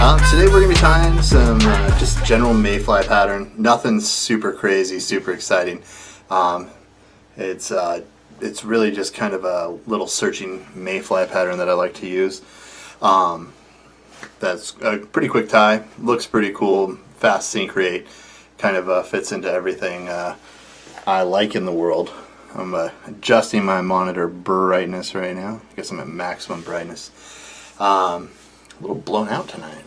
Today we're going to be tying some just general mayfly pattern. Nothing super crazy, super exciting. It's really just kind of a little searching mayfly pattern that I like to use. That's a pretty quick tie, looks pretty cool, fast sync rate, kind of fits into everything I like in the world. I'm adjusting my monitor brightness right now. I guess I'm at maximum brightness. A little blown out tonight.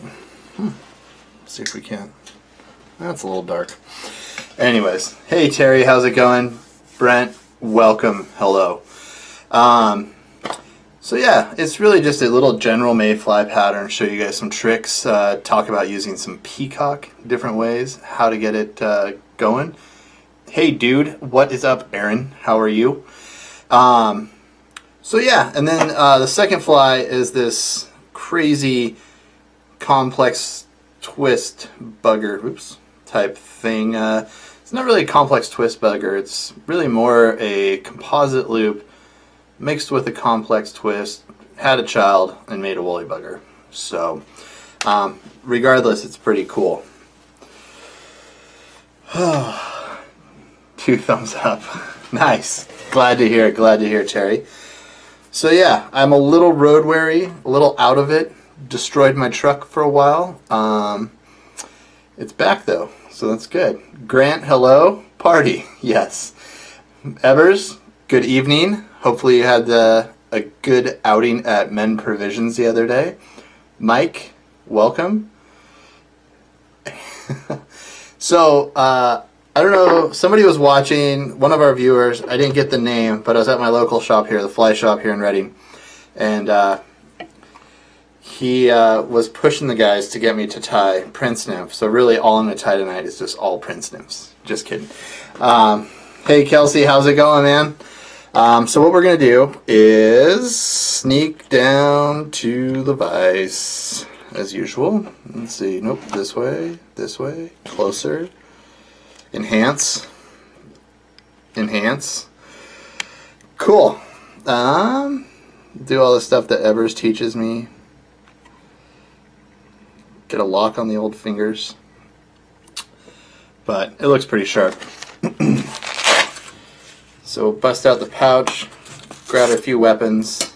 Let's see if we can. That's a little dark. Anyways, hey Terry, how's it going? Brent, welcome, hello. So yeah, it's really just a little general mayfly pattern. Show you guys some tricks. Talk about using some peacock, different ways, how to get it going. Hey dude, what is up, Aaron? How are you? So yeah, and then the second fly is this crazy complex twist bugger type thing. It's not really a complex twist bugger, it's really more a composite loop mixed with a complex twist, had a child, and made a woolly bugger. So regardless, it's pretty cool. 2 thumbs up. Nice. Glad to hear it. Glad to hear it, Terry. So yeah, I'm a little road weary, a little out of it. Destroyed my truck for a while. It's back though, so that's good. Grant, hello. Party, yes. Evers, good evening. Hopefully you had a good outing at Men Provisions the other day. Mike, welcome. So, I don't know, somebody was watching, one of our viewers, I didn't get the name, but I was at my local shop here, the fly shop here in Reading, and he was pushing the guys to get me to tie Prince Nymph. So really all I'm going to tie tonight is just all Prince Nymphs. Just kidding. Hey Kelsey, how's it going, man? So what we're going to do is sneak down to the vise as usual. Let's see, nope, this way, closer. Enhance. Cool. Do all the stuff that Evers teaches me. Get a lock on the old fingers. But it looks pretty sharp. So bust out the pouch, grab a few weapons,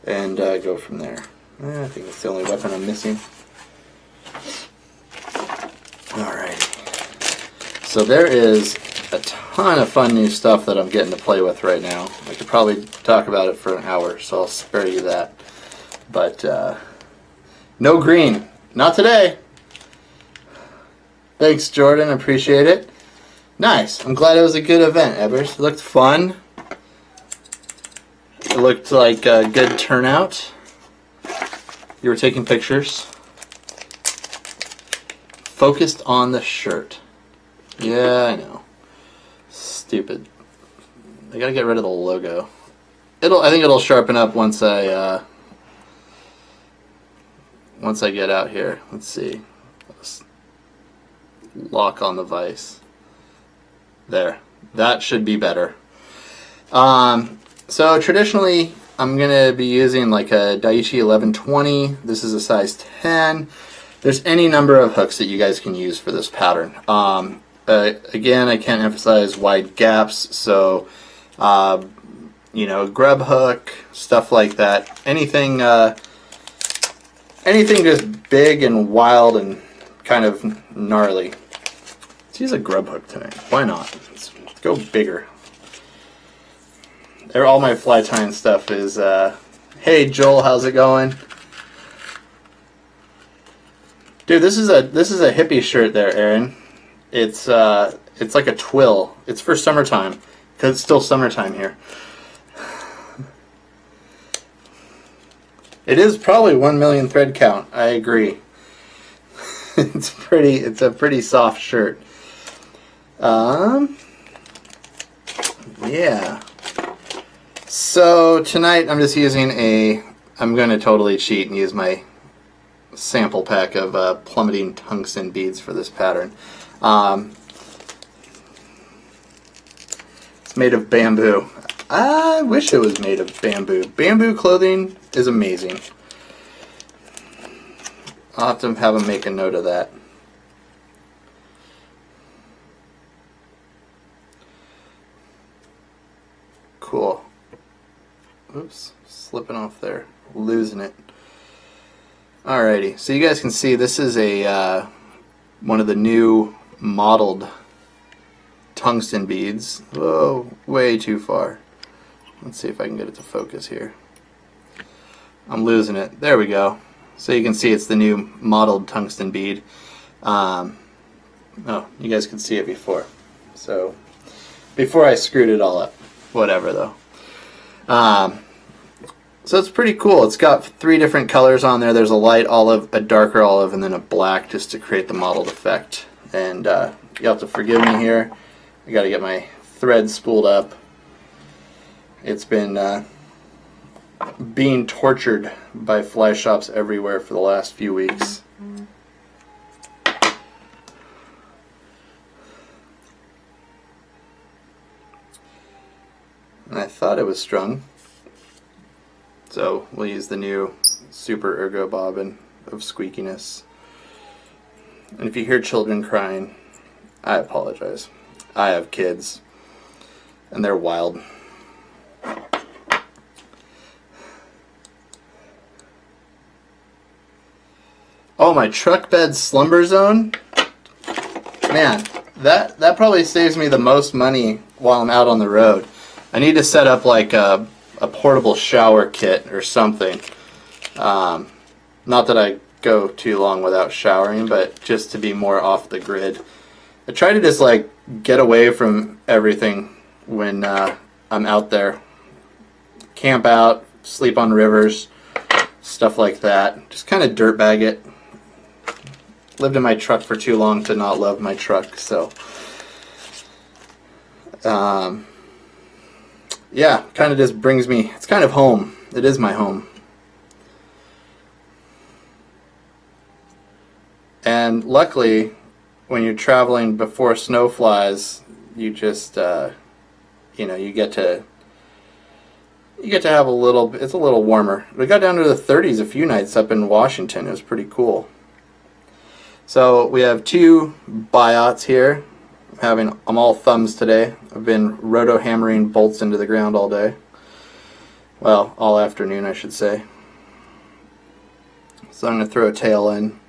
and go from there. I think that's the only weapon I'm missing. Alright. So there is a ton of fun new stuff that I'm getting to play with right now. I could probably talk about it for an hour, so I'll spare you that. But no green. Not today. Thanks, Jordan. Appreciate it. Nice. I'm glad it was a good event, Evers. It looked fun. It looked like a good turnout. You were taking pictures. Focused on the shirt. Yeah, I know. Stupid. I gotta get rid of the logo. I think it'll sharpen up once I get out here. Let's see. Let's lock on the vise. There. That should be better. So traditionally, I'm going to be using like a Daiichi 1120. This is a size 10. There's any number of hooks that you guys can use for this pattern. Again, I can't emphasize wide gaps, so you know, grub hook, stuff like that. Anything just big and wild and kind of gnarly. Let's use a grub hook tonight. Why not? Let's go bigger. There, all my fly tying stuff is. Hey Joel, how's it going? Dude, this is a hippie shirt there, Aaron. It's like a twill. It's for summertime because it's still summertime here. It is probably 1 million thread count. I agree. It's a pretty soft shirt. Yeah. So tonight I'm just using I'm going to totally cheat and use my sample pack of plummeting tungsten beads for this pattern. It's made of bamboo. I wish it was made of bamboo. Bamboo clothing is amazing. I'll have to have him make a note of that. Cool. Oops, slipping off there, losing it. Alrighty, so you guys can see this is a one of the new modeled tungsten beads. Whoa, way too far. Let's see if I can get it to focus here. I'm losing it. There we go. So you can see it's the new modeled tungsten bead. Oh, you guys could see it before. So before I screwed it all up. Whatever though. So it's pretty cool. It's got 3 different colors on there. There's a light olive, a darker olive, and then a black just to create the mottled effect. And you'll have to forgive me here. I got to get my thread spooled up. It's been being tortured by fly shops everywhere for the last few weeks. And I thought it was strung. So we'll use the new Super Ergo bobbin of squeakiness. And if you hear children crying, I apologize. I have kids, and they're wild. Oh, my truck bed slumber zone? Man, that probably saves me the most money while I'm out on the road. I need to set up like a portable shower kit or something. Not that I go too long without showering, but just to be more off the grid. I try to just like get away from everything when I'm out there. Camp out, sleep on rivers, stuff like that. Just kind of dirtbag it. Lived in my truck for too long to not love my truck, so yeah, kind of just brings me, it's kind of home. It is my home. And luckily, when you're traveling before snow flies, you just, you know, you get to have a little, it's a little warmer. We got down to the 30s a few nights up in Washington. It was pretty cool. So we have 2 biots here. I'm all thumbs today. I've been roto hammering bolts into the ground all day. Well, all afternoon I should say. So I'm going to throw a tail in.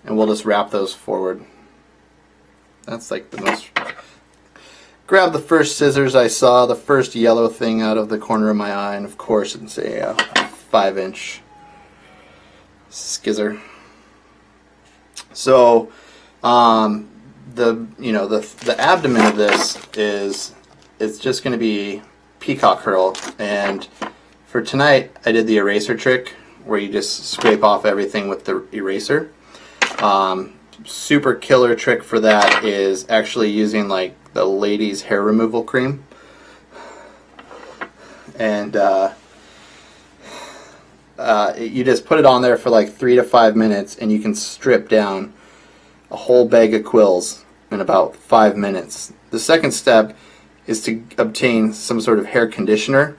And we'll just wrap those forward. That's like the most... Grab the first scissors I saw, the first yellow thing out of the corner of my eye, and of course it's a 5-inch skizzer. So the abdomen of this is, it's just going to be peacock herl, and for tonight I did the eraser trick where you just scrape off everything with the eraser. Super killer trick for that is actually using like the ladies hair removal cream, and you just put it on there for like 3 to 5 minutes and you can strip down a whole bag of quills in about 5 minutes. The second step is to obtain some sort of hair conditioner,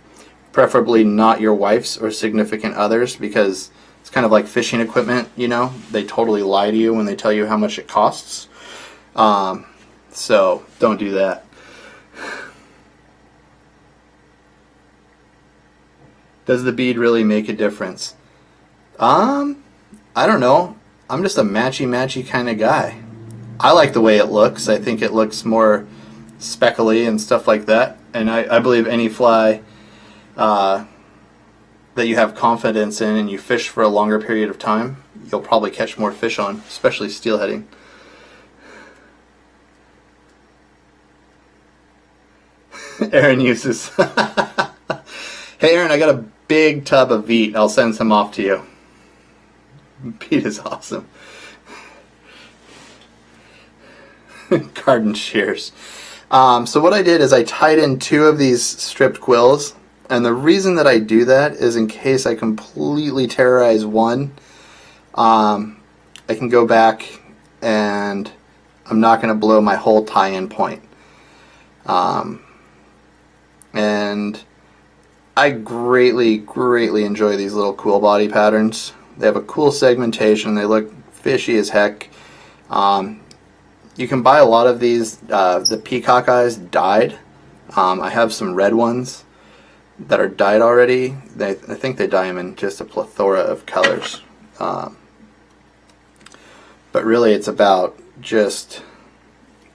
preferably not your wife's or significant others, because it's kind of like fishing equipment, you know. They totally lie to you when they tell you how much it costs. So don't do that. Does the bead really make a difference? I don't know. I'm just a matchy-matchy kind of guy. I like the way it looks. I think it looks more speckly and stuff like that. And I believe any fly that you have confidence in and you fish for a longer period of time, you'll probably catch more fish on, especially steelheading. Aaron uses... Hey Aaron, I got a big tub of Veet. I'll send some off to you. Pete is awesome. Garden shears. So what I did is I tied in 2 of these stripped quills, and the reason that I do that is in case I completely terrorize one, I can go back and I'm not going to blow my whole tie-in point. And and I greatly enjoy these little quill body patterns. They have a cool segmentation. They look fishy as heck. You can buy a lot of these. The peacock eyes dyed. I have some red ones that are dyed already. I think they dye them in just a plethora of colors. But really it's about just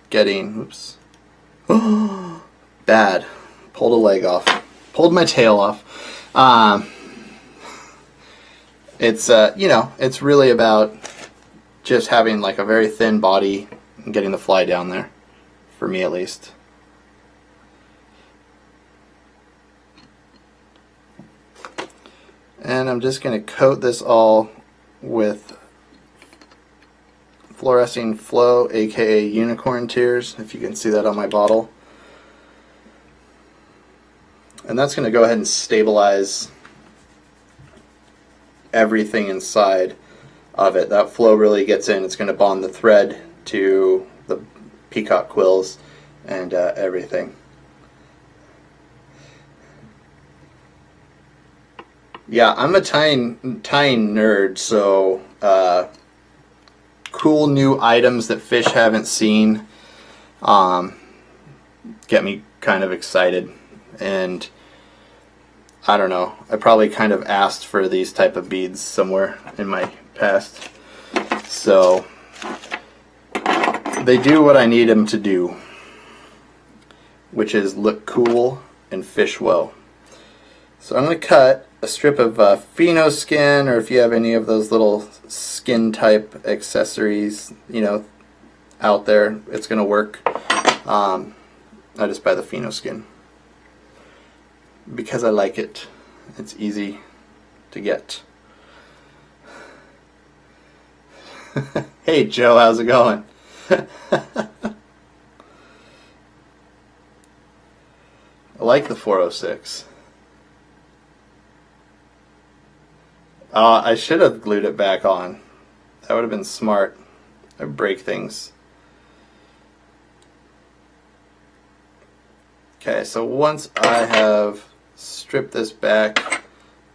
getting, oops, bad, pulled a leg off, pulled my tail off. It's you know, it's really about just having like a very thin body and getting the fly down there, for me at least. And I'm just going to coat this all with fluorescing flow, aka unicorn tears, if you can see that on my bottle. And that's going to go ahead and stabilize everything inside of it. That flow really gets in. It's going to bond the thread to the peacock quills and everything. Yeah, I'm a tying nerd, so cool new items that fish haven't seen get me kind of excited. And I don't know, I probably kind of asked for these type of beads somewhere in my past. So they do what I need them to do, which is look cool and fish well. So I'm going to cut a strip of pheno skin, or if you have any of those little skin type accessories, you know, out there, it's going to work. I just buy the pheno skin because I like it. It's easy to get. Hey Joe, how's it going? I like the 406. I should have glued it back on. That would have been smart. I'd break things. Okay, so once I have stripped this back, I'm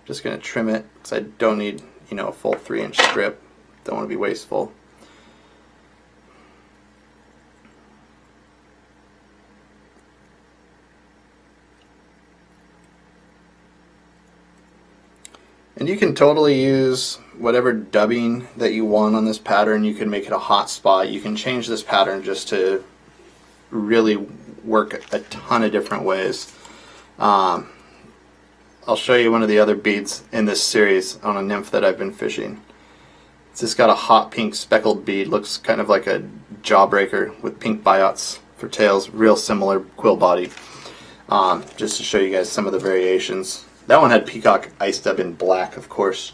just going to trim it because I don't need, you know, a full 3-inch strip. Don't want to be wasteful. And you can totally use whatever dubbing that you want on this pattern. You can make it a hot spot. You can change this pattern just to really work a ton of different ways. I'll show you one of the other beads in this series on a nymph that I've been fishing. It's just got a hot pink speckled bead. Looks kind of like a jawbreaker with pink biots for tails. Real similar quill body. Just to show you guys some of the variations. That one had peacock ice dub in black, of course,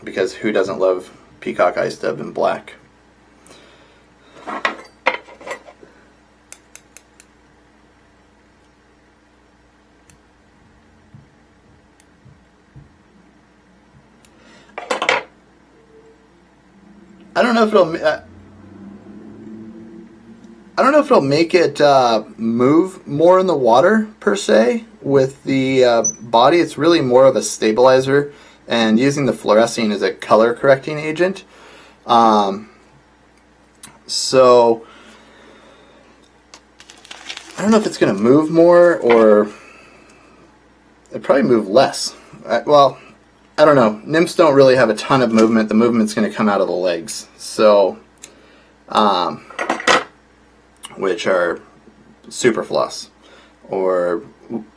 because who doesn't love peacock ice dub in black? I don't know if it'll make it move more in the water per se. With the body, it's really more of a stabilizer, and using the fluorescing as a color correcting agent. So I don't know if it's going to move more, or it'd probably move less. Well, I don't know. Nymphs don't really have a ton of movement. The movement's going to come out of the legs. So, which are super floss, or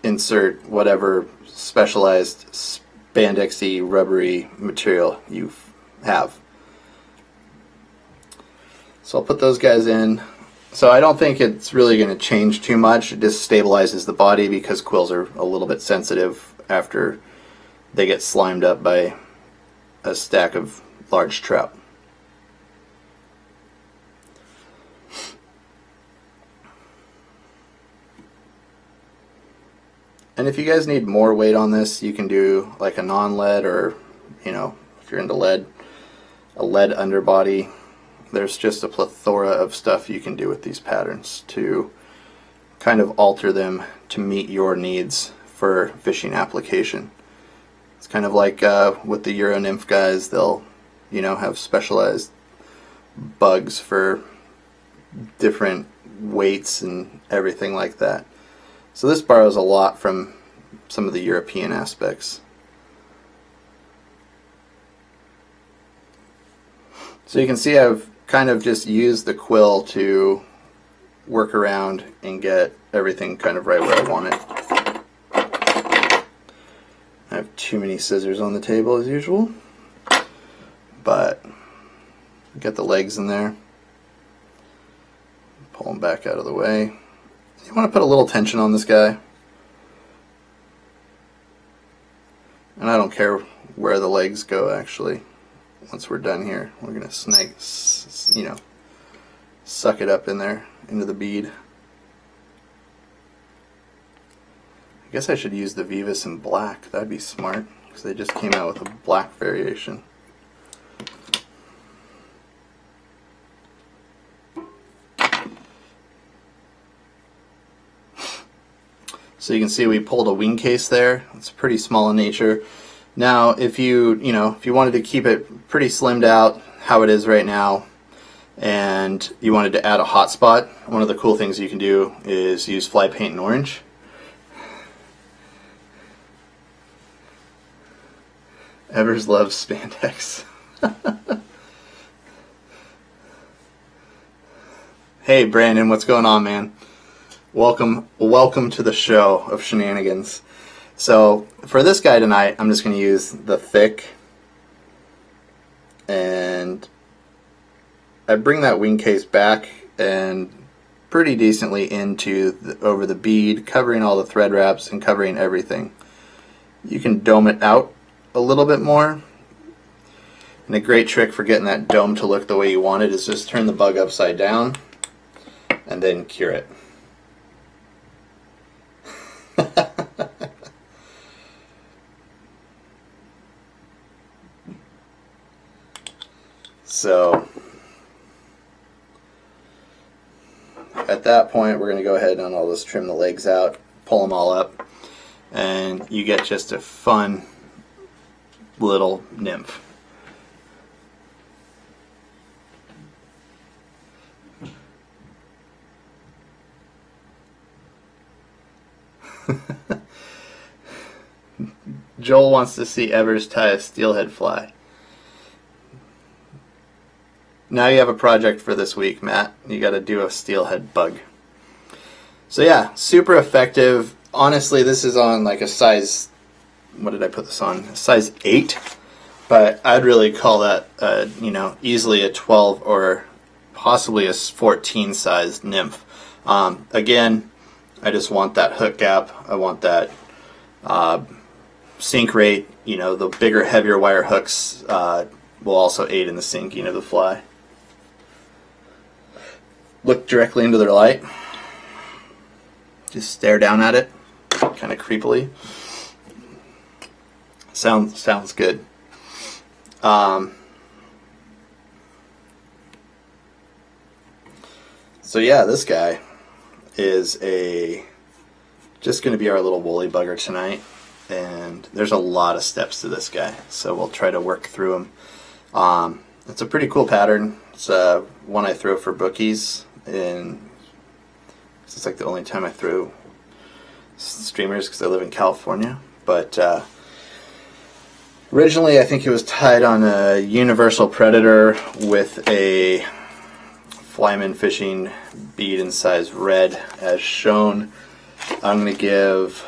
insert whatever specialized spandexy rubbery material you have. So I'll put those guys in. So I don't think it's really going to change too much. It just stabilizes the body because quills are a little bit sensitive after they get slimed up by a stack of large trout. And if you guys need more weight on this, you can do like a non-lead, or, you know, if you're into lead, a lead underbody. There's just a plethora of stuff you can do with these patterns to kind of alter them to meet your needs for fishing application. It's kind of like with the Euro nymph guys, they'll have specialized bugs for different weights and everything like that. So this borrows a lot from some of the European aspects. So you can see I've kind of just used the quill to work around and get everything kind of right where I want it. I have too many scissors on the table as usual, but get the legs in there, pull them back out of the way. You want to put a little tension on this guy, and I don't care where the legs go actually. Once we're done here, we're going to suck it up in there into the bead. I guess I should use the Vivus in black. That'd be smart, because they just came out with a black variation. So you can see we pulled a wing case there. It's pretty small in nature. Now, if you wanted to keep it pretty slimmed out, how it is right now, and you wanted to add a hotspot, one of the cool things you can do is use fly paint in orange. Evers loves spandex. Hey Brandon, what's going on, man? Welcome to the show of shenanigans. So for this guy tonight, I'm just going to use the thick, and I bring that wing case back and pretty decently over the bead, covering all the thread wraps and covering everything. You can dome it out a little bit more, and a great trick for getting that dome to look the way you want it is just turn the bug upside down and then cure it. So at that point, we're going to go ahead and I'll just trim the legs out, pull them all up, and you get just a fun little nymph. Joel wants to see Evers tie a steelhead fly. Now you have a project for this week, Matt. You got to do a steelhead bug. So yeah, super effective. Honestly, this is on like a size, what did I put this on? A size 8, but I'd really call that easily a 12 or possibly a 14 sized nymph. Again, I just want that hook gap. I want that sink rate. The bigger, heavier wire hooks will also aid in the sinking of the fly. Look directly into the light. Just stare down at it, kind of creepily. Sounds good. So yeah, this guy is just going to be our little woolly bugger tonight, and there's a lot of steps to this guy, so we'll try to work through them. It's a pretty cool pattern. It's one I throw for bookies, and it's like the only time I throw streamers because I live in California. But originally I think it was tied on a universal predator with a Flyman fishing bead in size red as shown. I'm going to give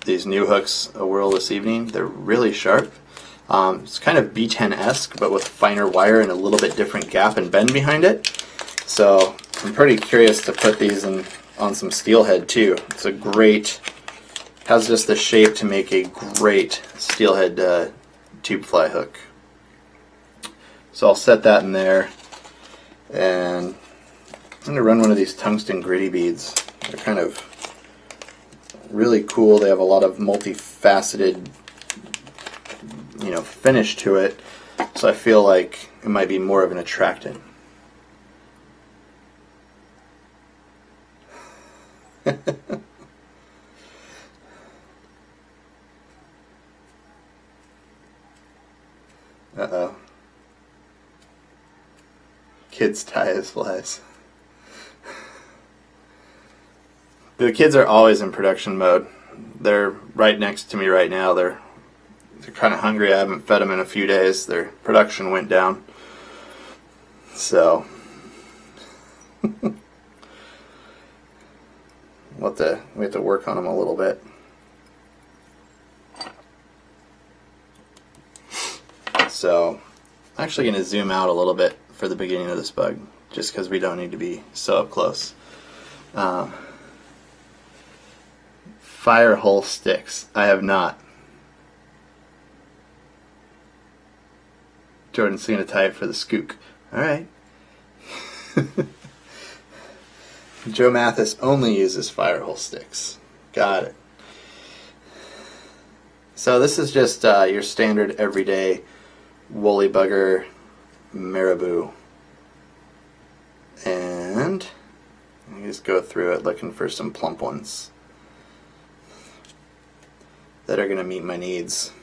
these new hooks a whirl this evening. They're really sharp. It's kind of B10-esque, but with finer wire and a little bit different gap and bend behind it. So I'm pretty curious to put these on some steelhead too. Has just the shape to make a great steelhead tube fly hook. So I'll set that in there, and I'm going to run one of these tungsten gritty beads. They're kind of really cool. They have a lot of multifaceted finish to it, so I feel like it might be more of an attractant. Uh-oh. Kids tie his flies. The kids are always in production mode. They're right next to me right now. They're kind of hungry. I haven't fed them in a few days. Their production went down. So we have to work on them a little bit. So I'm actually going to zoom out a little bit for the beginning of this bug, just because we don't need to be so up close. Fire hole sticks. I have not. Jordan's going to tie it for the skook. Alright. Joe Mathis only uses fire hole sticks. Got it. So this is just your standard everyday woolly bugger marabou. And you just go through it looking for some plump ones that are going to meet my needs.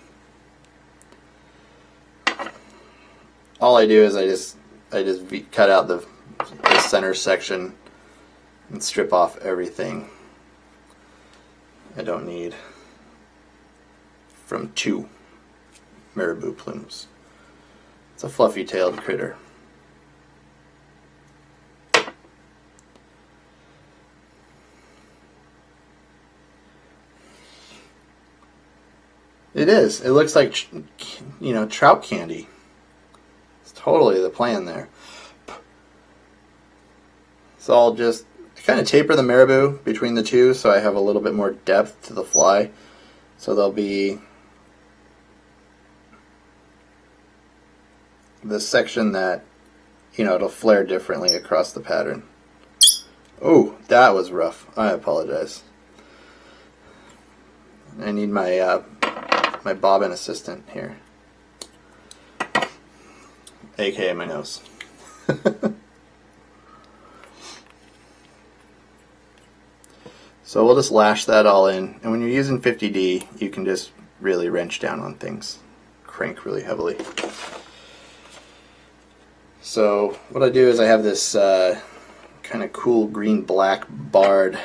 All I do is I just cut out the center section and strip off everything I don't need from 2 marabou plumes. It's a fluffy-tailed critter. It is. It looks like, you know, trout candy. It's totally the plan there. So I'll just kind of taper the marabou between the two so I have a little bit more depth to the fly. So there'll be this section that, you know, it'll flare differently across the pattern. Oh, that was rough. I apologize. I need my my bobbin assistant here, aka my nose. So we'll just lash that all in, and when you're using 50D, you can just really wrench down on things, crank really heavily. So what I do is I have this kind of cool green-black barred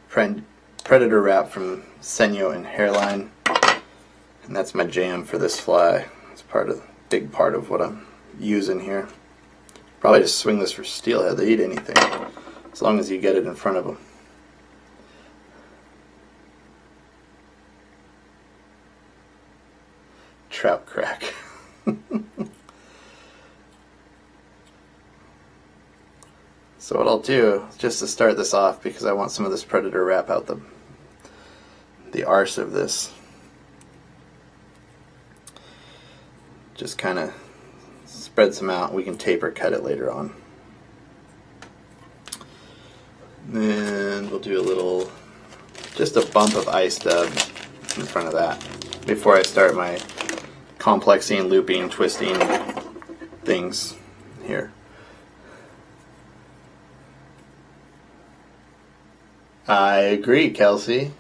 predator wrap from Senyo and Hairline, and that's my jam for this fly. It's big part of what I'm using here. Probably just swing this for steelhead. They eat anything as long as you get it in front of them. Trout crack. So what I'll do, just to start this off, because I want some of this predator wrap out the arse of this, just kind of spread some out. We can taper cut it later on. And we'll do just a bump of ice dub in front of that before I start my complexing, looping, twisting things here. I agree, Kelsey.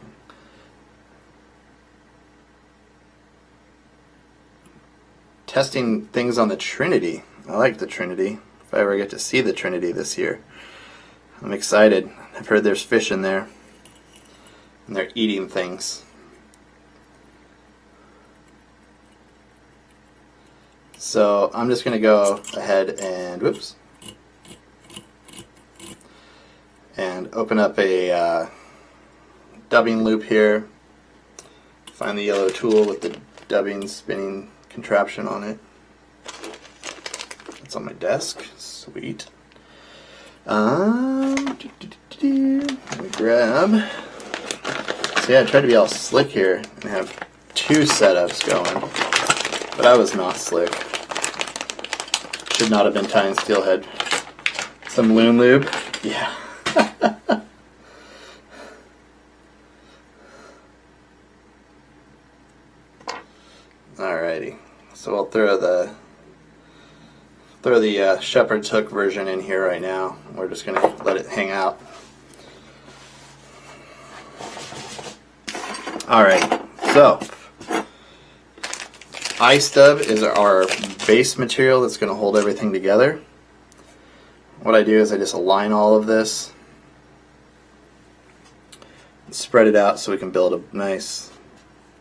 Testing things on the Trinity. I like the Trinity. If I ever get to see the Trinity this year, I'm excited. I've heard there's fish in there, and they're eating things. So I'm just going to go ahead and, whoops, and open up a dubbing loop here. Find the yellow tool with the dubbing spinning contraption on it. It's on my desk. Sweet. Let me grab. See, I tried to be all slick here and have 2 setups going, but I was not slick. Should not have been tying steelhead. Some Loon lube. Yeah. Alrighty, so I'll throw the shepherd's hook version in here right now. We're just gonna let it hang out. Alright, so iStub is our base material that's going to hold everything together. What I do is I just align all of this, spread it out so we can build a nice,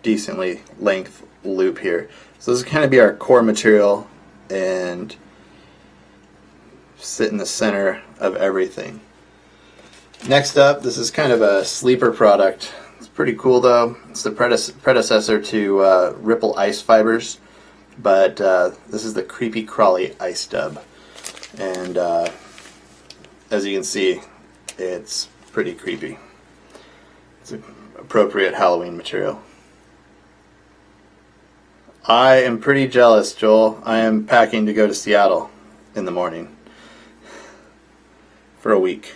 decently length loop here. So this is going to be our core material and sit in the center of everything. Next up, this is kind of a sleeper product. It's pretty cool though. It's the predecessor to Ripple Ice Fibers, but this is the Creepy Crawly iStub. And as you can see, it's pretty creepy. It's an appropriate Halloween material. I am pretty jealous, Joel. I am packing to go to Seattle in the morning for a week.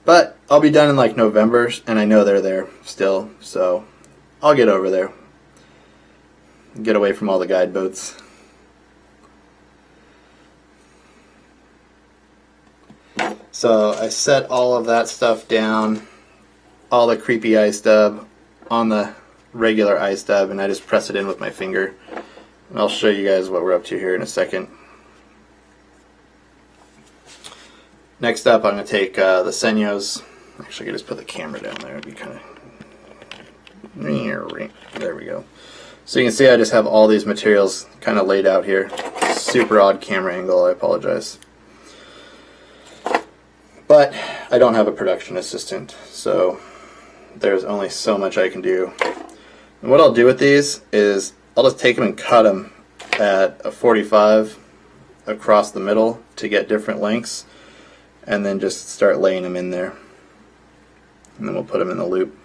But I'll be done in like November, and I know they're there still, so I'll get over there. Get away from all the guide boats. So I set all of that stuff down, all the creepy iStub on the regular iStub, and I just press it in with my finger. And I'll show you guys what we're up to here in a second. Next up, I'm going to take the Senyos. Actually, I can just put the camera down there. It'd be kind of... There we go. So you can see I just have all these materials kind of laid out here. Super odd camera angle, I apologize. But I don't have a production assistant, so there's only so much I can do. And what I'll do with these is I'll just take them and cut them at a 45 across the middle to get different lengths, and then just start laying them in there. And then we'll put them in the loop.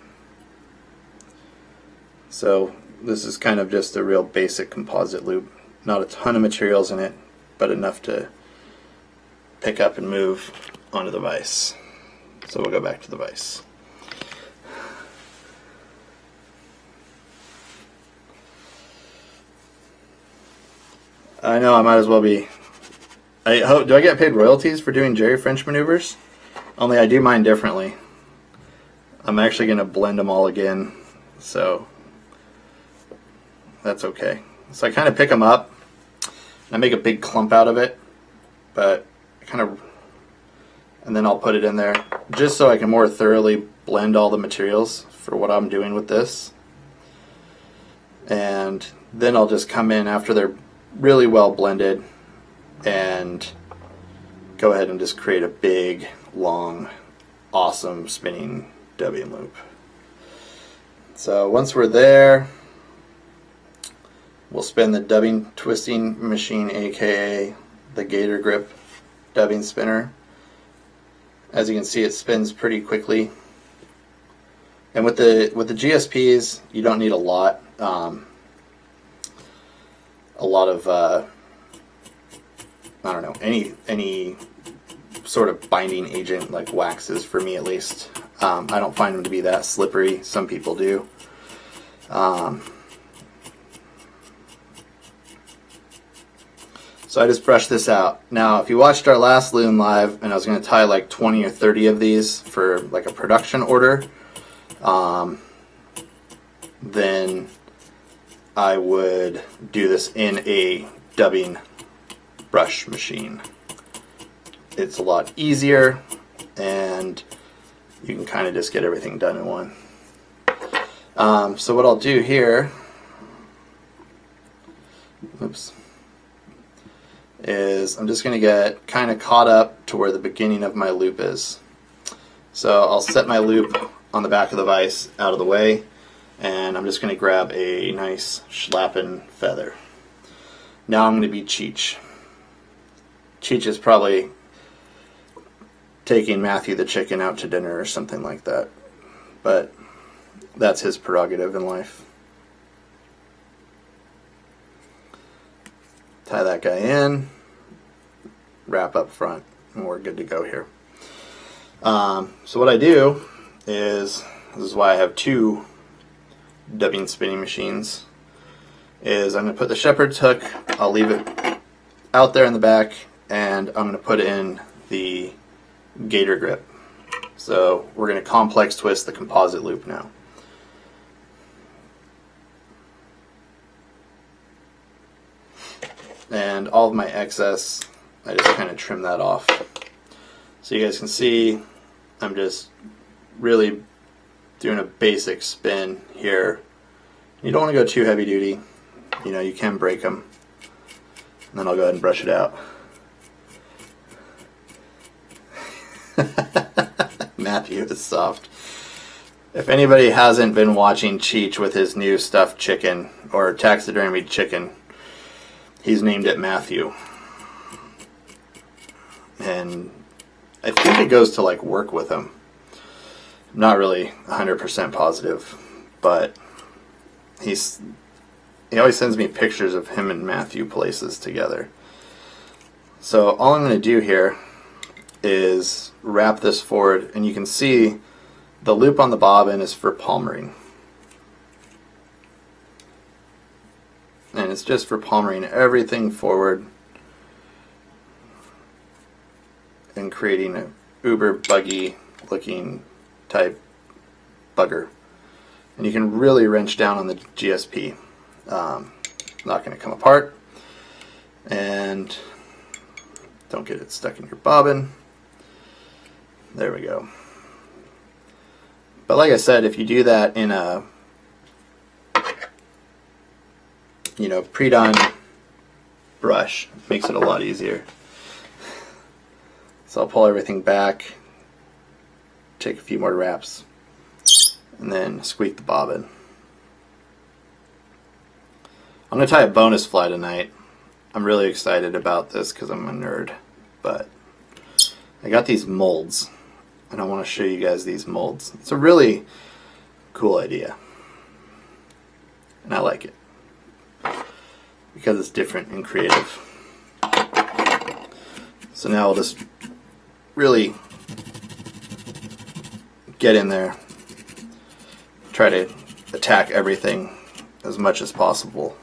So this is kind of just a real basic composite loop. Not a ton of materials in it, but enough to pick up and move onto the vise. So we'll go back to the vise. I know I might as well be... do I get paid royalties for doing Jerry French maneuvers? Only I do mine differently. I'm actually going to blend them all again, so that's okay. So I kind of pick them up, and I make a big clump out of it, but I kind of, and then I'll put it in there just so I can more thoroughly blend all the materials for what I'm doing with this. And then I'll just come in after they're really well blended and go ahead and just create a big, long, awesome spinning dubbing loop. So once we're there, we'll spin the dubbing twisting machine, aka the Gator Grip dubbing spinner. As you can see, it spins pretty quickly. And with the GSPs, you don't need a lot of I don't know, any sort of binding agent like waxes, for me at least. I don't find them to be that slippery. Some people do. So I just brushed this out. Now, if you watched our last Loon live, and I was going to tie like 20 or 30 of these for like a production order, then I would do this in a dubbing brush machine. It's a lot easier, and you can kind of just get everything done in one. So what I'll do here, is I'm just going to get kind of caught up to where the beginning of my loop is. So I'll set my loop on the back of the vise out of the way, and I'm just going to grab a nice schlappen feather. Now I'm going to be Cheech. Cheech is probably taking Matthew the chicken out to dinner or something like that, but that's his prerogative in life. Tie that guy in, wrap up front, and we're good to go here. So what I do is, this is why I have two dubbing spinning machines, is I'm going to put the shepherd's hook, I'll leave it out there in the back, and I'm going to put in the Gator Grip. So we're going to complex twist the composite loop now. all of my excess, I just kind of trim that off. So you guys can see I'm just really doing a basic spin here. You don't want to go too heavy duty. You know, you can break them. And then I'll go ahead and brush it out. Matthew is soft. If anybody hasn't been watching Cheech with his new stuffed chicken or taxidermied chicken, he's named it Matthew. And I think it goes to like work with him. I'm not really 100% positive, but he always sends me pictures of him and Matthew places together. So all I'm going to do here is wrap this forward, and you can see the loop on the bobbin is for palmering. And it's just for palmering everything forward and creating an uber buggy looking type bugger. And you can really wrench down on the GSP. Not going to come apart. And don't get it stuck in your bobbin. There we go. But like I said, if you do that in a, you know, pre-done brush, it makes it a lot easier. So I'll pull everything back, take a few more wraps, and then squeak the bobbin. I'm going to tie a bonus fly tonight. I'm really excited about this because I'm a nerd. But I got these molds, and I want to show you guys these molds. It's a really cool idea, and I like it because it's different and creative. So now I'll just really get in there, try to attack everything as much as possible.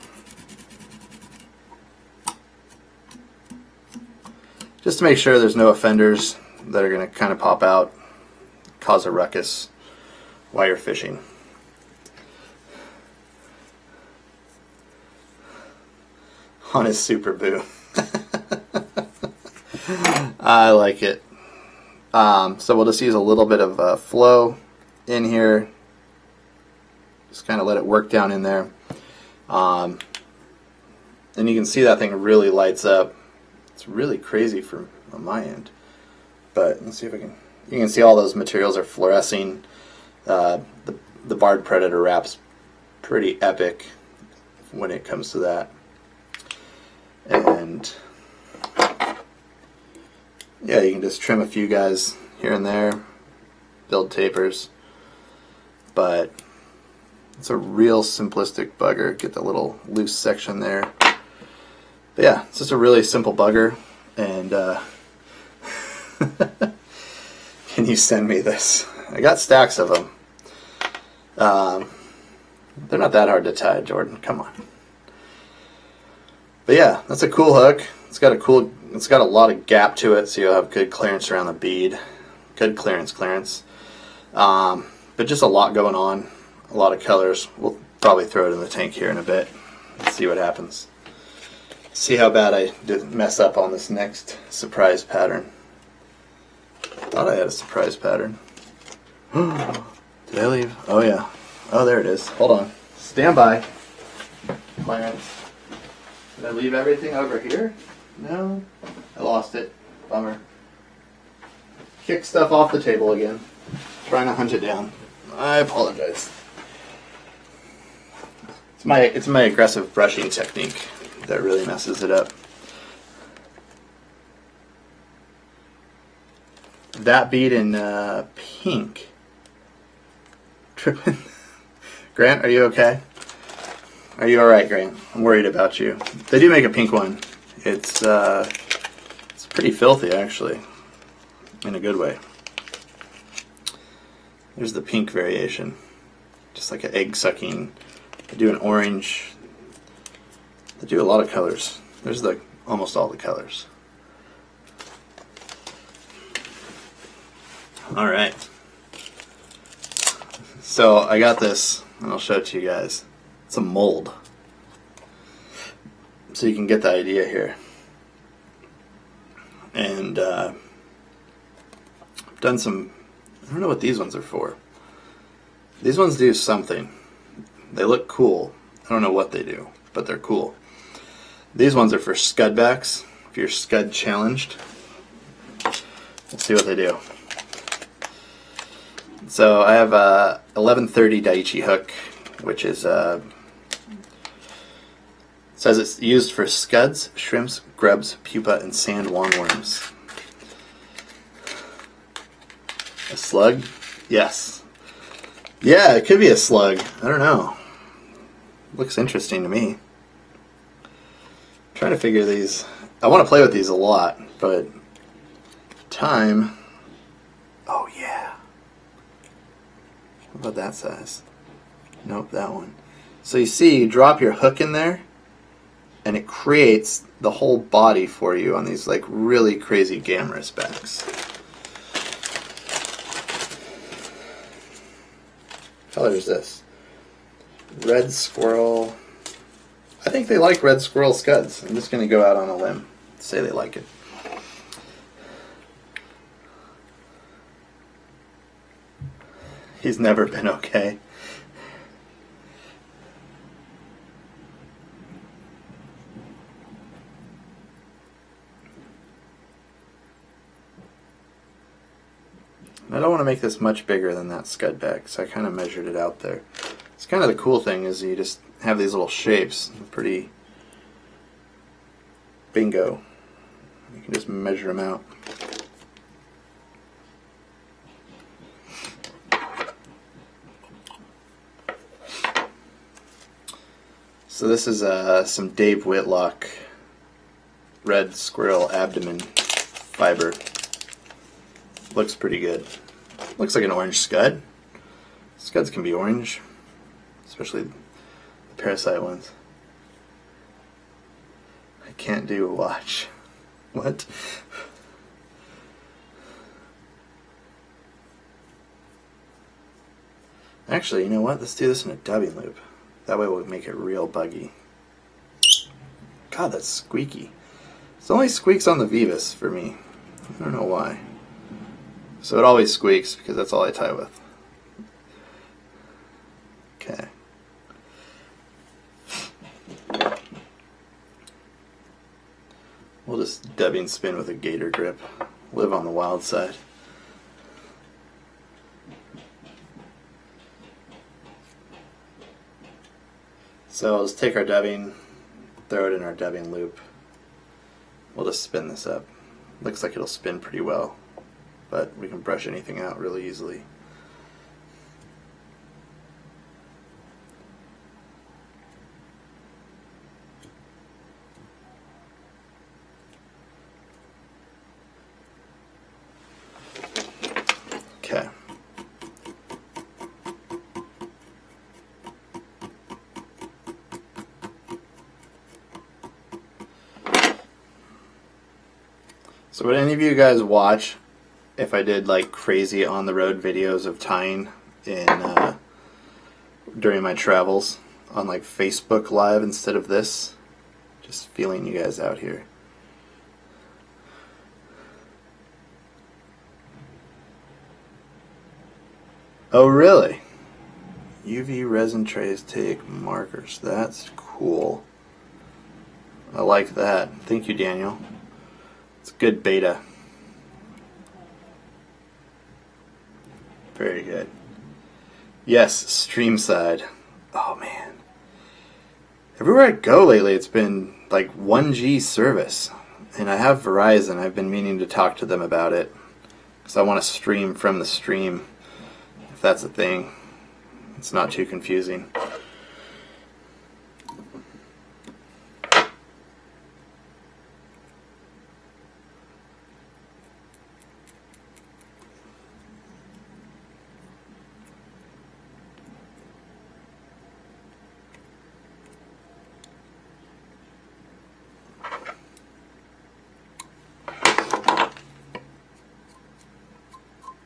Just to make sure there's no offenders that are going to kind of pop out, cause a ruckus while you're fishing. On his super boo. I like it. So we'll just use a little bit of flow in here. Just kind of let it work down in there. And you can see that thing really lights up. It's really crazy from on my end. But let's see if I can. You can see all those materials are fluorescing. The barred predator wrap's pretty epic when it comes to that. And yeah, you can just trim a few guys here and there, build tapers. But it's a real simplistic bugger. Get the little loose section there. But yeah, it's just a really simple bugger. And can you send me this? I got stacks of them. They're not that hard to tie, Jordan. Come on. But yeah, that's a cool hook. It's got a lot of gap to it, so you'll have good clearance around the bead. Good clearance. But just a lot going on. A lot of colors. We'll probably throw it in the tank here in a bit. Let's see what happens. See how bad I did mess up on this next surprise pattern. Thought I had a surprise pattern. Did I leave? Oh yeah. Oh, there it is. Hold on. Stand by. Clarence. Did I leave everything over here? No. I lost it. Bummer. Kick stuff off the table again. Trying to hunt it down. I apologize. It's my aggressive brushing technique that really messes it up. That bead in pink. Tripping. Grant, are you okay? Are you alright, Grant? I'm worried about you. They do make a pink one. It's pretty filthy, actually. In a good way. There's the pink variation. Just like an egg sucking. They do an orange. They do a lot of colors. There's almost all the colors. Alright. So I got this, and I'll show it to you guys. It's a mold. So you can get the idea here. And I've done some, I don't know what these ones are for. These ones do something. They look cool. I don't know what they do, but they're cool. These ones are for scud backs. If you're scud challenged, let's see what they do. So I have a 1130 Daiichi hook, which is says it's used for scuds, shrimps, grubs, pupa, and sand longworms. A slug? Yes. Yeah, it could be a slug. I don't know. Looks interesting to me. I'm trying to figure these. I want to play with these a lot, but time. Oh yeah. What about that size? Nope, that one. So you see, you drop your hook in there, and it creates the whole body for you on these like really crazy Gamorous backs. What color is this? Red squirrel. I think they like red squirrel scuds. I'm just going to go out on a limb and say they like it. He's never been okay. I don't want to make this much bigger than that scud back, so I kind of measured it out there. It's kind of the cool thing is you just have these little shapes, pretty bingo. You can just measure them out. So this is some Dave Whitlock red squirrel abdomen fiber. Looks pretty good. Looks like an orange scud. Scuds can be orange, especially the parasite ones. I can't do a watch. What? Actually, you know what? Let's do this in a dubbing loop. That way we'll make it real buggy. God, that's squeaky. It only squeaks on the Vivus for me. I don't know why. So it always squeaks because that's all I tie with. Okay. We'll just dubbing spin with a gator grip. Live on the wild side. So I'll just take our dubbing, throw it in our dubbing loop. We'll just spin this up. Looks like it'll spin pretty well, but we can brush anything out really easily. Okay. So would any of you guys watch if I did like crazy on the road videos of tying in during my travels on like Facebook Live instead of this? Just feeling you guys out here. Oh really? UV resin trays take markers. That's cool. I like that. Thank you, Daniel. It's good beta. Very good. Yes, stream side. Oh man. Everywhere I go lately it's been like 1G service. And I have Verizon. I've been meaning to talk to them about it. Because I want to stream from the stream. If that's a thing. It's not too confusing.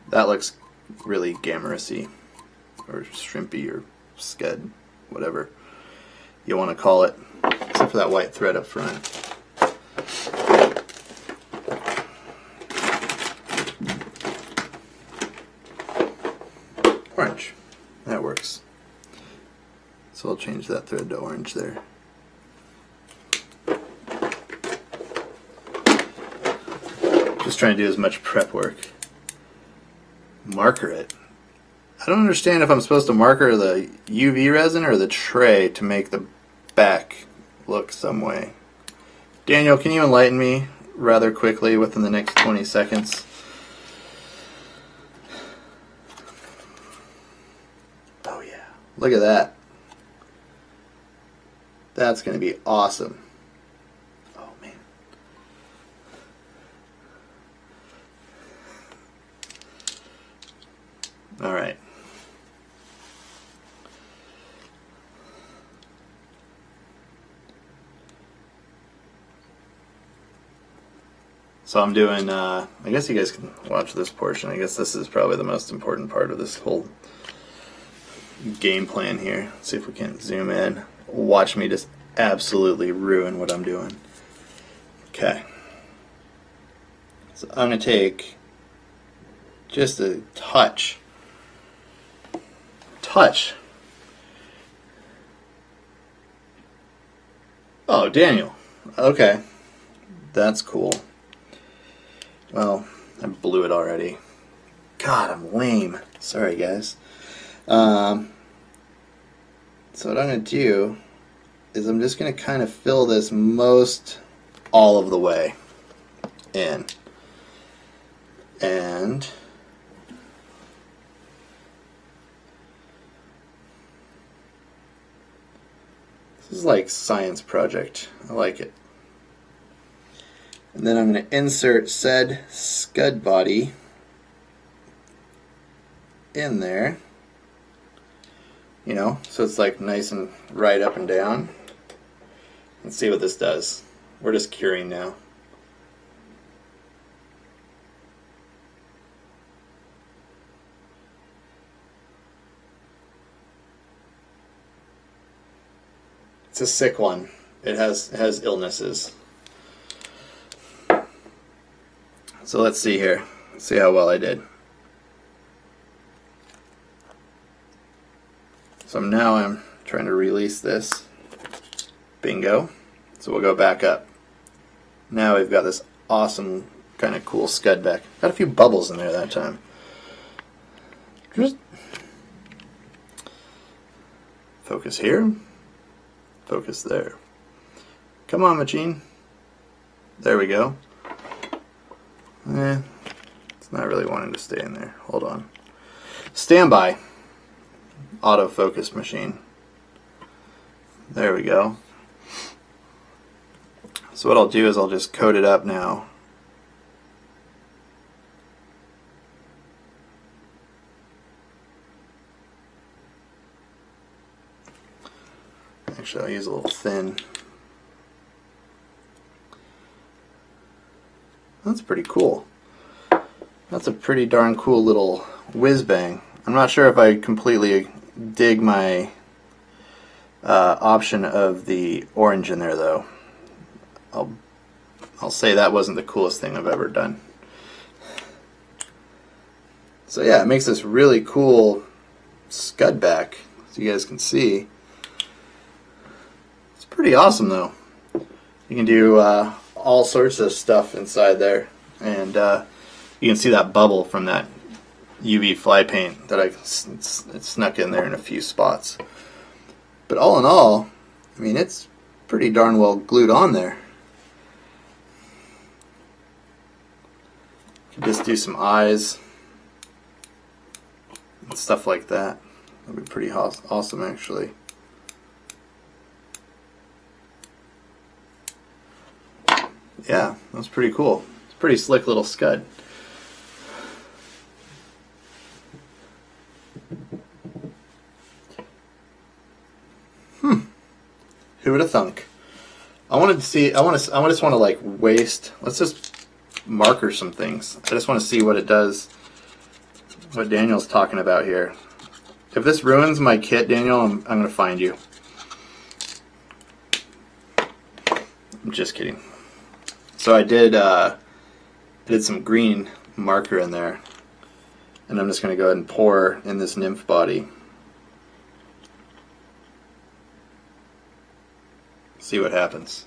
That looks really Gamorous-y, or shrimpy, or scud, whatever you want to call it, except for that white thread up front. orange. That works. So I'll change that thread to orange there. Just trying to do as much prep work. Marker it. I don't understand if I'm supposed to marker the UV resin or the tray to make the back look some way. Daniel, can you enlighten me rather quickly within the next 20 seconds? Oh yeah, look at that. That's going to be awesome. Oh man. All right. So I'm doing, I guess you guys can watch this portion. I guess this is probably the most important part of this whole game plan here. Let's see if we can zoom in. Watch me just absolutely ruin what I'm doing. Okay. So I'm going to take just a touch. Oh, Daniel. Okay. That's cool. Well, I blew it already. God, I'm lame. Sorry, guys. So what I'm going to do is I'm just going to kind of fill this all of the way in. And this is like science project. I like it. And then I'm going to insert said scud body in there, you know, so it's like nice and right up and down. Let's see what this does. We're just curing now. It's a sick one. It has illnesses. So let's see here. Let's see how well I did. So now I'm trying to release this. Bingo. So we'll go back up. Now we've got this awesome kind of cool scud back. Got a few bubbles in there that time. Just focus here. Focus there. Come on, machine. There we go. It's not really wanting to stay in there. Hold on. Standby. Autofocus machine. There we go. So what I'll do is I'll just coat it up now. Actually, I'll use a little thin. That's pretty cool. That's a pretty darn cool little whiz bang. I'm not sure if I completely dig my option of the orange in there though. I'll say that wasn't the coolest thing I've ever done. So yeah, it makes this really cool scud back, as you guys can see. It's pretty awesome though. You can do all sorts of stuff inside there, and you can see that bubble from that UV fly paint that I snuck in there in a few spots. But all in all, I mean, it's pretty darn well glued on there. Could just do some eyes and stuff like that. That'd be pretty awesome, actually. Yeah, that's pretty cool. It's a pretty slick little scud. Who would have thunk? I wanted to see. I just want to like waste. Let's just marker some things. I just want to see what it does. What Daniel's talking about here. If this ruins my kit, Daniel, I'm going to find you. I'm just kidding. So I did some green marker in there, And I'm just going to go ahead and pour in this nymph body. See what happens.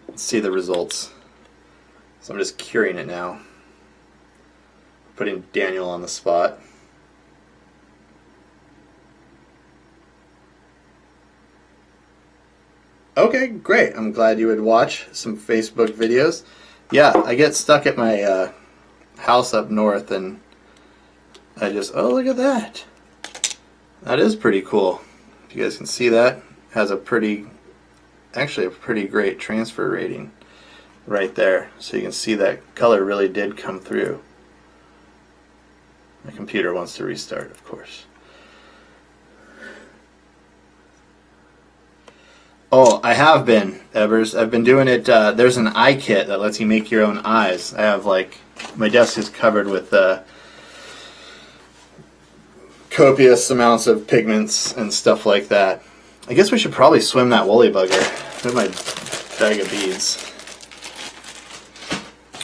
Let's see the results. So I'm just curing it now. Putting Daniel on the spot. Okay, great. I'm glad you would watch some Facebook videos. Yeah, I get stuck at my house up north and I just, oh, look at that. That is pretty cool. If you guys can see that, it has actually a pretty great transfer rating right there. So you can see that color really did come through. My computer wants to restart, of course. Oh, I have been, Evers. I've been doing it. There's an eye kit that lets you make your own eyes. I have, like, my desk is covered with copious amounts of pigments and stuff like that. I guess we should probably swim that woolly bugger. There's my bag of beads.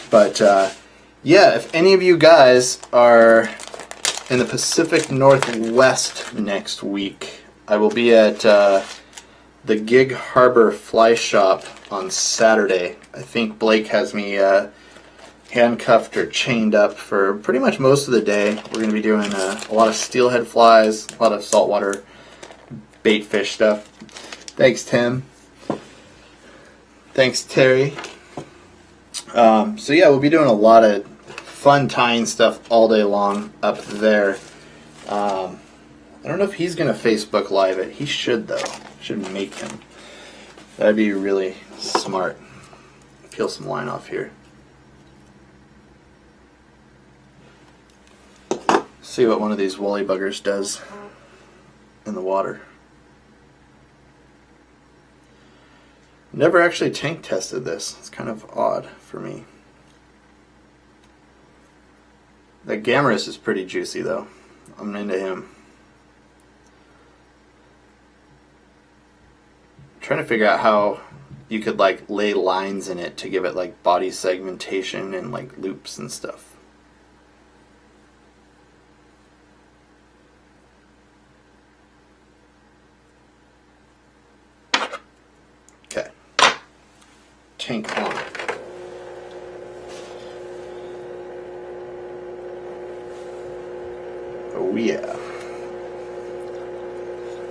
But, yeah, if any of you guys are in the Pacific Northwest next week, I will be at the Gig Harbor Fly Shop on Saturday. I think Blake has me handcuffed or chained up for pretty much most of the day. We're going to be doing a lot of steelhead flies, a lot of saltwater bait fish stuff. Thanks, Tim. Thanks, Terry. So yeah, we'll be doing a lot of fun tying stuff all day long up there. I don't know if he's going to Facebook Live it. He should, though. Should make him. That'd be really smart. Peel some line off here. See what one of these woolly buggers does in the water. Never actually tank tested this. It's kind of odd for me. The Gammarus is pretty juicy though. I'm into him. Trying to figure out how you could like lay lines in it to give it like body segmentation and like loops and stuff. Okay. Tank on. Oh yeah.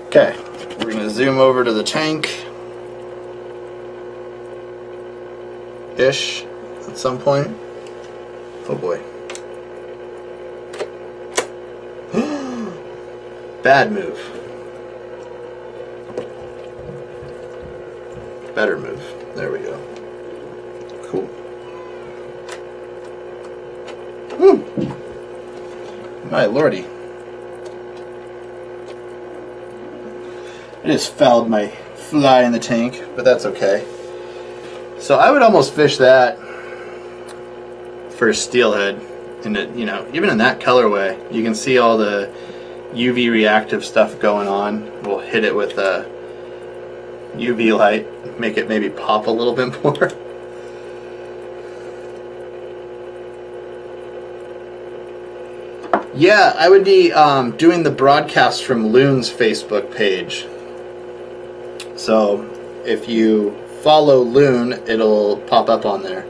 Okay. We're going to zoom over to the tank ish at some point. Oh boy. Bad move. Better move. There we go. Cool. Woo! My lordy. I just fouled my fly in the tank, but that's okay. So I would almost fish that for steelhead. And it, you know, even in that colorway, you can see all the UV reactive stuff going on. We'll hit it with a UV light, make it maybe pop a little bit more. Yeah, I would be doing the broadcast from Loon's Facebook page. So if you follow Loon, it'll pop up on there.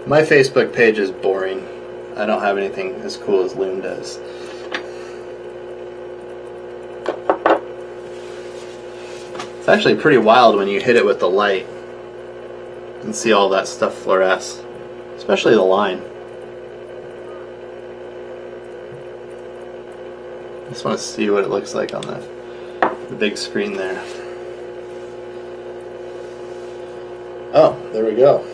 My Facebook page is boring. I don't have anything as cool as Loon does. It's actually pretty wild when you hit it with the light and see all that stuff fluoresce, especially the line. I just want to see what it looks like on the big screen there. Oh, there we go.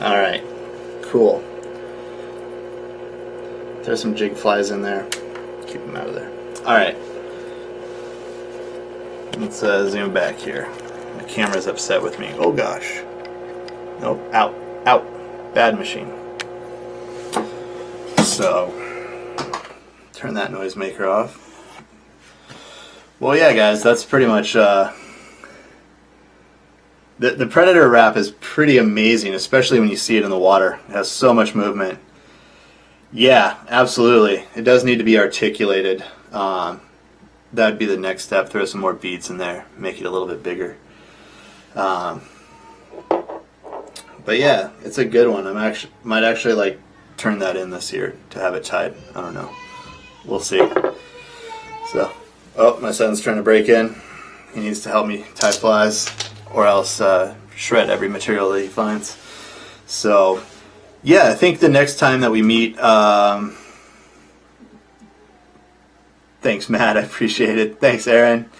Alright, cool. There's some jig flies in there. Keep them out of there. Alright. Let's zoom back here. The camera's upset with me. Oh gosh. Nope. Out. Out. Bad machine. So, turn that noisemaker off. Well, yeah, guys, that's pretty much the predator wrap is pretty amazing, especially when you see it in the water. It has so much movement. Yeah, absolutely. It does need to be articulated. That'd be the next step. Throw some more beads in there, make it a little bit bigger. But yeah, it's a good one. Might actually like turn that in this year to have it tied. I don't know. We'll see. So, oh, my son's trying to break in. He needs to help me tie flies, or else shred every material that he finds. So, yeah, I think the next time that we meet, thanks, Matt. I appreciate it. Thanks, Aaron.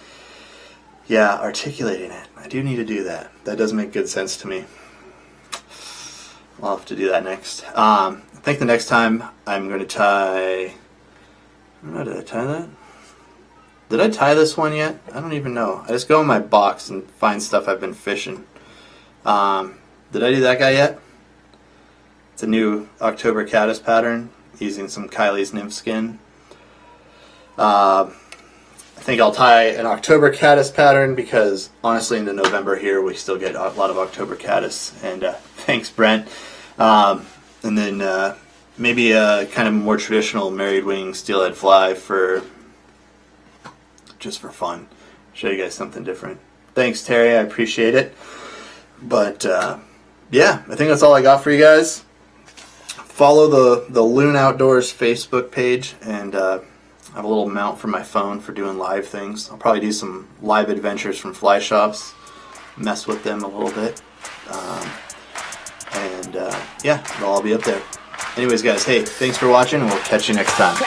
Yeah, articulating it. I do need to do that. That does make good sense to me. I'll have to do that next. I think the next time I'm going to tie... I don't know, did I tie that? Did I tie this one yet? I don't even know. I just go in my box and find stuff I've been fishing. Did I do that guy yet? It's a new October caddis pattern using some Kylie's nymph skin. I think I'll tie an October caddis pattern because honestly into November here we still get a lot of October caddis. And thanks, Brent. And then maybe a kind of more traditional married wing steelhead fly for just for fun. Show you guys something different. Thanks, Terry. I appreciate it. But yeah, I think that's all I got for you guys. Follow the Loon Outdoors Facebook page, and I have a little mount for my phone for doing live things. I'll probably do some live adventures from fly shops, mess with them a little bit. And yeah, they'll all be up there. Anyways, guys, hey, thanks for watching, and we'll catch you next time.